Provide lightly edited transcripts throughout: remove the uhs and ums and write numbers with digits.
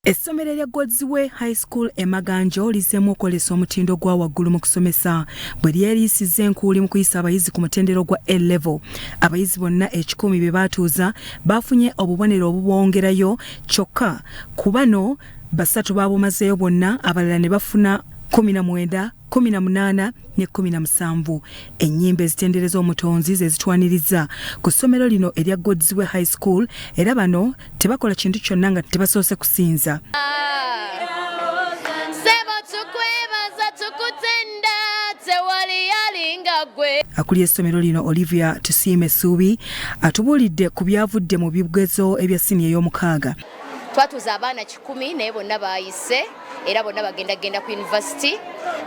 Essomero lya Bakoze High School Maganjo lizeemu okolesa omutindo gwa waggulu mu kusomesa bwe lyeriisizza enkuuli mu kuyisa abayizi ku mutendero gwa A-level. Abayizi bonna 1,000 be baatuuza bafunye obubonero obubongerayo kyokka ku bano 3 baabumazeeyo bonna, abalala ne bafuna 19, 18 ne 17. Ennyimba ezitendereza omutonzi ze zitwaniriza ku ssomero lino erya Bakoze High School, era bano tebakola kintu kyonna nga tebasoose kusinza. Akuli essomero lino Olivia Tusiime Suubi atubuulidde ku byavudde mu bigezo ebya siniya ey'omukaaga. Twatuuza abaana 10 naye bonna baayise era bonna bagenda ku university.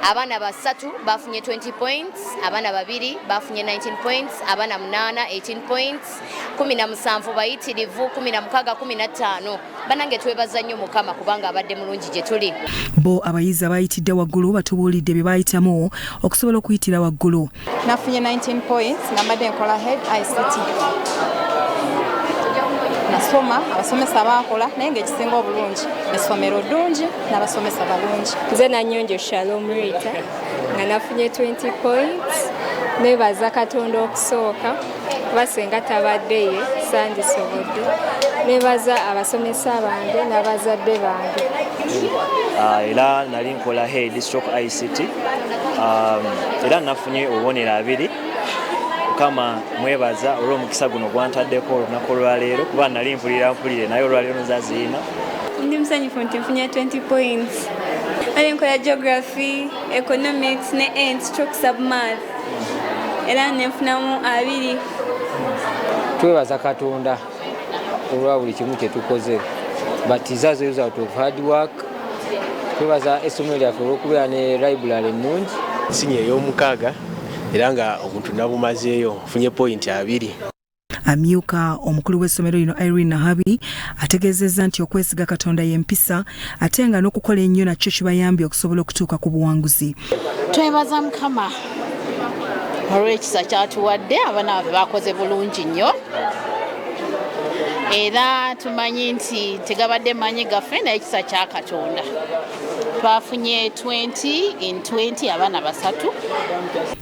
Abaana 3 bafunye 20 points, abaana 2 bafunye 19 points, abaana 8 18 points, 17 bayitirivu, 16 15. Banange twebaza nnyo Mukama kubanga abadde mulungi gye tuli. Bo abayizi abayitidde waggulu batubuulidde bye baayitamu okusobola okuyitira waggulu. Nafunye 19 points nga mbadde nkola head ICT. Nasoma abasomesa baakola naye ng'ekisinga obulungi essomero ddungi n'abasomesa balungi. Nze Nanyonjo Shalom Rita nga nafunye 20 points. Nebaza Katonda okusooka kuba senga tabaddeyo sandisobodde. Nebaza abasomesa bange n'abazadde bange. Era nali nkola head ICT. Era nafunye obubonero 2. Kama mwebaza olw'omukisa guno gwantaddeko olunaku olwaleero kuba nali mpulira naye olwaleero nzaziina. Ndi musanyufu nti nfunye 20 points. Nali nkola geography, economics ne stroke submath. Era nenfunamu 2. Twebaza Katonda olwa buli kimu kye tukoze. But is as a result of hard work. Twebaza essomero lyaffe olw'okubeera ne library ennungi. Siniya ey'omukaaga era nga omuntu nabumazeeyo funye point 2. Amyuka omukulu w'essomero lino Irene Nahabi ategeezezza nti okwesiga Katonda y'empisa ate nga n'okukola ennyo nakyo kibayambye okusobola okutuuka ku buwanguzi. Twebaza Mukama olw'ekisa kyatuwadde, abaana baffe bakoze bulungi nnyo era tumanyi nti tegabadde manyi gaffe naye ekisa kya Katonda. Twafunye 20 in 20 abaana 3.